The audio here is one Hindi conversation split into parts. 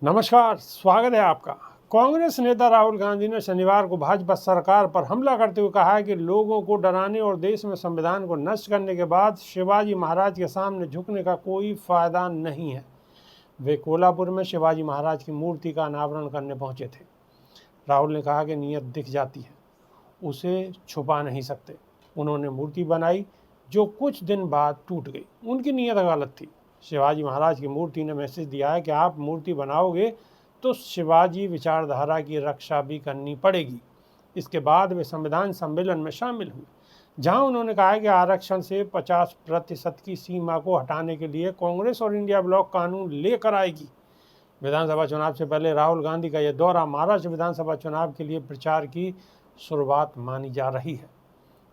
नमस्कार, स्वागत है आपका। कांग्रेस नेता राहुल गांधी ने शनिवार को भाजपा सरकार पर हमला करते हुए कहा है कि लोगों को डराने और देश में संविधान को नष्ट करने के बाद शिवाजी महाराज के सामने झुकने का कोई फायदा नहीं है। वे कोल्हापुर में शिवाजी महाराज की मूर्ति का अनावरण करने पहुंचे थे। राहुल ने कहा कि नीयत दिख जाती है, उसे छुपा नहीं सकते। उन्होंने मूर्ति बनाई जो कुछ दिन बाद टूट गई। उनकी नीयत गलत थी। शिवाजी महाराज की मूर्ति ने मैसेज दिया है कि आप मूर्ति बनाओगे तो शिवाजी विचारधारा की रक्षा भी करनी पड़ेगी। इसके बाद वे संविधान सम्मेलन में शामिल हुए, जहां उन्होंने कहा कि आरक्षण से 50% की सीमा को हटाने के लिए कांग्रेस और इंडिया ब्लॉक कानून लेकर आएगी। विधानसभा चुनाव से पहले राहुल गांधी का यह दौरा महाराष्ट्र विधानसभा चुनाव के लिए प्रचार की शुरुआत मानी जा रही है।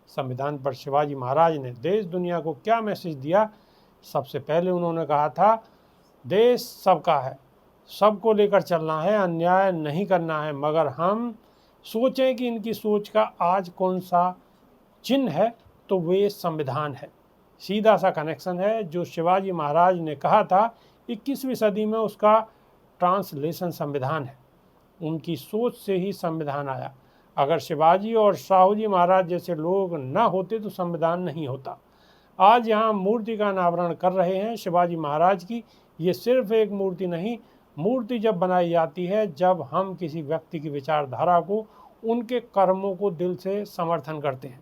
संविधान पर शिवाजी महाराज ने देश दुनिया को क्या मैसेज दिया? सबसे पहले उन्होंने कहा था, देश सबका है, सबको लेकर चलना है, अन्याय नहीं करना है। मगर हम सोचें कि इनकी सोच का आज कौन सा चिन्ह है, तो वे संविधान है। सीधा सा कनेक्शन है। जो शिवाजी महाराज ने कहा था 21वीं सदी में, उसका ट्रांसलेशन संविधान है। उनकी सोच से ही संविधान आया। अगर शिवाजी और शाहूजी महाराज जैसे लोग न होते तो संविधान नहीं होता। आज यहाँ मूर्ति का अनावरण कर रहे हैं शिवाजी महाराज की। ये सिर्फ एक मूर्ति नहीं, मूर्ति जब बनाई जाती है जब हम किसी व्यक्ति की विचारधारा को, उनके कर्मों को दिल से समर्थन करते हैं।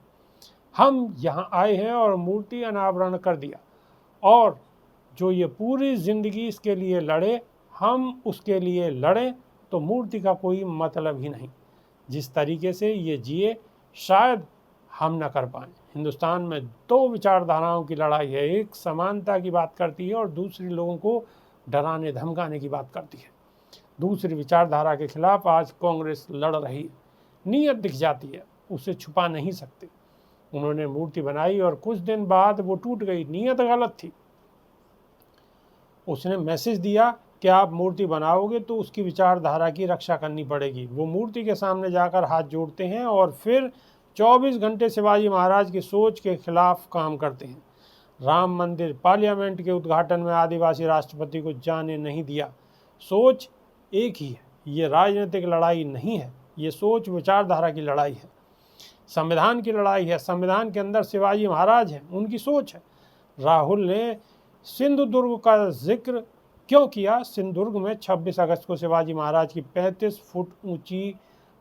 हम यहाँ आए हैं और मूर्ति अनावरण कर दिया, और जो ये पूरी जिंदगी इसके लिए लड़े, हम उसके लिए लड़ें, तो मूर्ति का कोई मतलब ही नहीं। जिस तरीके से ये जिए, शायद हम न कर पाएँ। हिंदुस्तान में दो विचारधाराओं की लड़ाई है। एक समानता की बात करती है और दूसरी लोगों को डराने धमकाने की बात करती है। दूसरी विचारधारा के खिलाफ आज कांग्रेस लड़ रही है। नीयत दिख जाती है, उसे छुपा नहीं सकते। उन्होंने मूर्ति बनाई और कुछ दिन बाद वो टूट गई। नीयत गलत थी। उसने मैसेज दिया कि आप मूर्ति बनाओगे तो उसकी विचारधारा की रक्षा करनी पड़ेगी। वो मूर्ति के सामने जाकर हाथ जोड़ते हैं और फिर 24 घंटे शिवाजी महाराज की सोच के खिलाफ काम करते हैं। राम मंदिर, पार्लियामेंट के उद्घाटन में आदिवासी राष्ट्रपति को जाने नहीं दिया। सोच एक ही है। ये राजनीतिक लड़ाई नहीं है, ये सोच विचारधारा की लड़ाई है, संविधान की लड़ाई है। संविधान के अंदर शिवाजी महाराज हैं, उनकी सोच है। राहुल ने सिंधुदुर्ग का जिक्र क्यों किया? सिंधुदुर्ग में 26 अगस्त को शिवाजी महाराज की 35 फुट ऊंची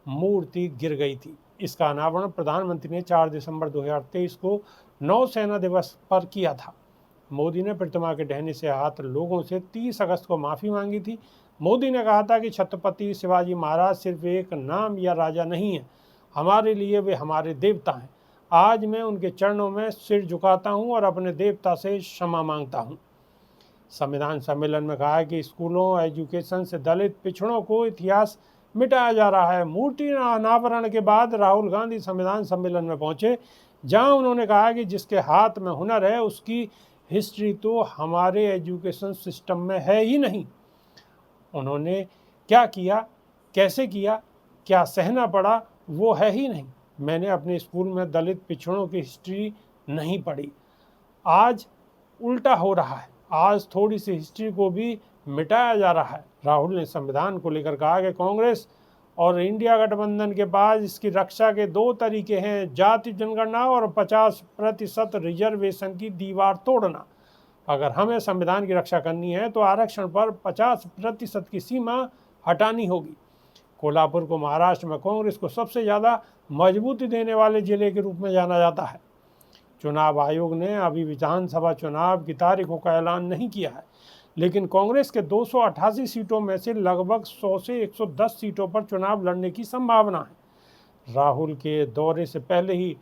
मूर्ति गिर गई थी। इसका अनावरण प्रधानमंत्री ने 4 दिसंबर 2023 को नौसेना दिवस पर किया था। मोदी ने प्रतिमा के ढहने से आहत लोगों से 30 अगस्त को माफ़ी मांगी थी। मोदी ने कहा था कि छत्रपति शिवाजी महाराज सिर्फ एक नाम या राजा नहीं है, हमारे लिए वे हमारे देवता हैं। आज मैं उनके चरणों में सिर झुकाता हूं और अपने देवता से क्षमा मांगता हूं। संविधान सम्मेलन में कहा कि स्कूलों, एजुकेशन से दलित पिछड़ों को इतिहास मिटाया जा रहा है। मूर्ति अनावरण के बाद राहुल गांधी संविधान सम्मेलन में पहुंचे, जहां उन्होंने कहा कि जिसके हाथ में हुनर है उसकी हिस्ट्री तो हमारे एजुकेशन सिस्टम में है ही नहीं। उन्होंने क्या किया, कैसे किया, क्या सहना पड़ा, वो है ही नहीं। मैंने अपने स्कूल में दलित पिछड़ों की हिस्ट्री नहीं पढ़ी। आज उल्टा हो रहा है। आज थोड़ी सी हिस्ट्री को भी मिटाया जा रहा है। राहुल ने संविधान को लेकर कहा कि कांग्रेस और इंडिया गठबंधन के पास इसकी रक्षा के दो तरीके हैं, जाति जनगणना और 50% रिजर्वेशन की दीवार तोड़ना। अगर हमें संविधान की रक्षा करनी है तो आरक्षण पर 50% की सीमा हटानी होगी। कोल्हापुर को महाराष्ट्र में कांग्रेस को सबसे ज़्यादा मजबूती देने वाले जिले के रूप में जाना जाता है। चुनाव आयोग ने अभी विधानसभा चुनाव की तारीखों का ऐलान नहीं किया है, लेकिन कांग्रेस के 288 सीटों में से लगभग 100 से 110 सीटों पर चुनाव लड़ने की संभावना है। राहुल के दौरे से पहले ही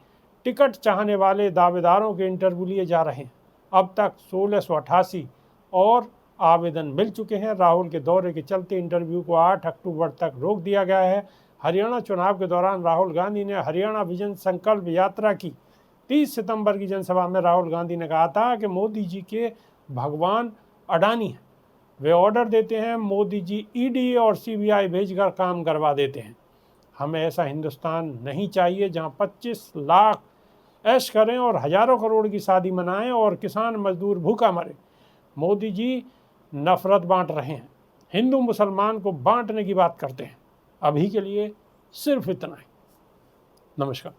टिकट चाहने वाले दावेदारों के इंटरव्यू लिए जा रहे हैं। अब तक 1688 और आवेदन मिल चुके हैं। राहुल के दौरे के चलते इंटरव्यू को 8 अक्टूबर तक रोक दिया गया है। हरियाणा चुनाव के दौरान राहुल गांधी ने हरियाणा विजन संकल्प यात्रा की। 30 सितंबर की जनसभा में राहुल गांधी ने कहा था कि मोदी जी के भगवान अडानी हैं, वे ऑर्डर देते हैं, मोदी जी ईडी और सीबीआई भेजकर काम करवा देते हैं। हमें ऐसा हिंदुस्तान नहीं चाहिए जहां 25 लाख ऐश करें और हजारों करोड़ की शादी मनाएं और किसान मजदूर भूखा मरे। मोदी जी नफरत बांट रहे हैं। हिंदू मुसलमान को बांटने की बात करते हैं। अभी के लिए सिर्फ इतना ही। नमस्कार।